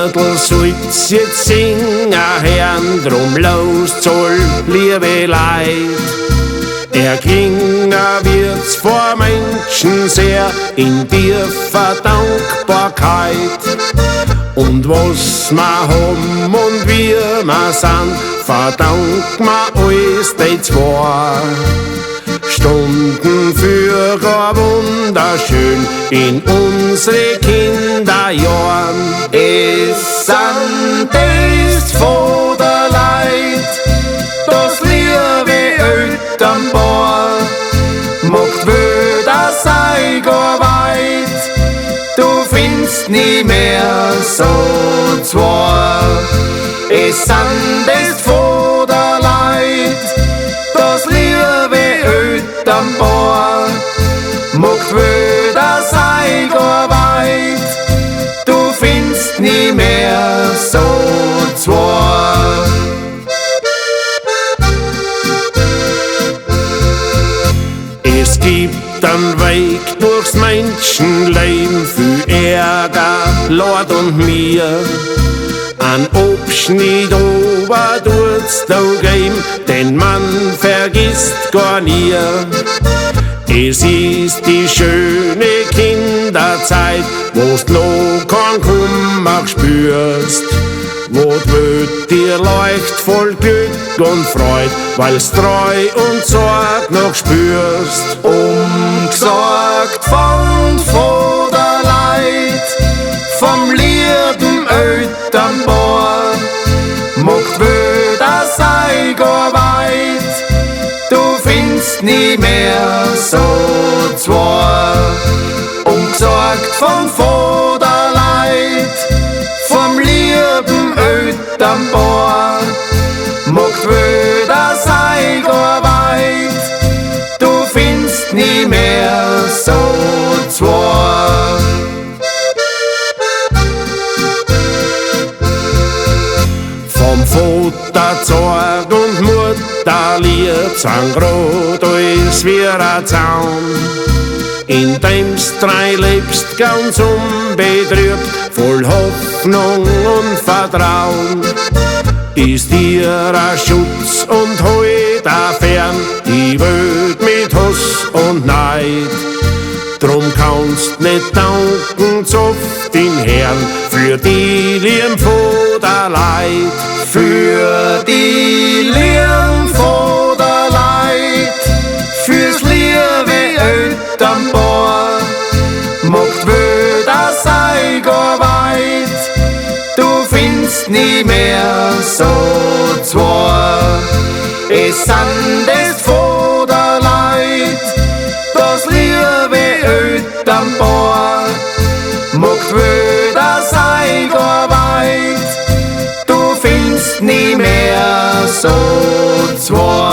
Liedl soll's jetzt singen, Herrn, drum los soll, liebe Leid. Er ging wird's vor Menschen sehr in tiefer Dankbarkeit. Und was ma haben und wie ma sind, verdankt ma alles die zwei Stunden für ein wunderschön in unsere Kinderjahren. Es sind das von der Leid, das liebe Elternpaar, macht weder sei gar weit, du findest nie mehr so zwei. Es sind das von der Leid, das liebe Elternpaar, macht weder sei gar weit, du findest nie mehr so zwei. Es gibt einen Weg durchs Menschenleben, für Ärger, Leid und mir. Ein Abschnitt ober tut's da geben, den man vergisst gar nie. Es ist die schöne Kinderzeit, wo's noch keinen Kummer spürst, wo die Welt dir leucht voll Glück und Freud, weil's treu und Sorg noch spürst. Umgesorgt von der Leid, vom lieben Elternpaar, macht weder sei gar weit, du findest nie mehr so zwei. Umgesorgt von der Leid, vom lieben Elternpaar, macht weder sei gar weit, du findest nie mehr so zwei. Vom Vater Sorg und Mutter Lieb sind grad alles wie ein Zaun, in dem's drei lebst ganz unbetrübt, voll Hoffnung und Vertrauen. Ist dir ein Schutz und Halt auch fern, die Welt mit Hass und Neid. Drum kannst nicht danken, zoff den Herrn, für die Lieben von der Leid. Für die Lieben von der Leid, fürs liebe Elternpaar, macht weder sei gar weit, du findest nie mehr so zwei. Es sind das von der Leid, das liebe Elternpaar, macht weder sei gar weit, du findest nie mehr so zwei.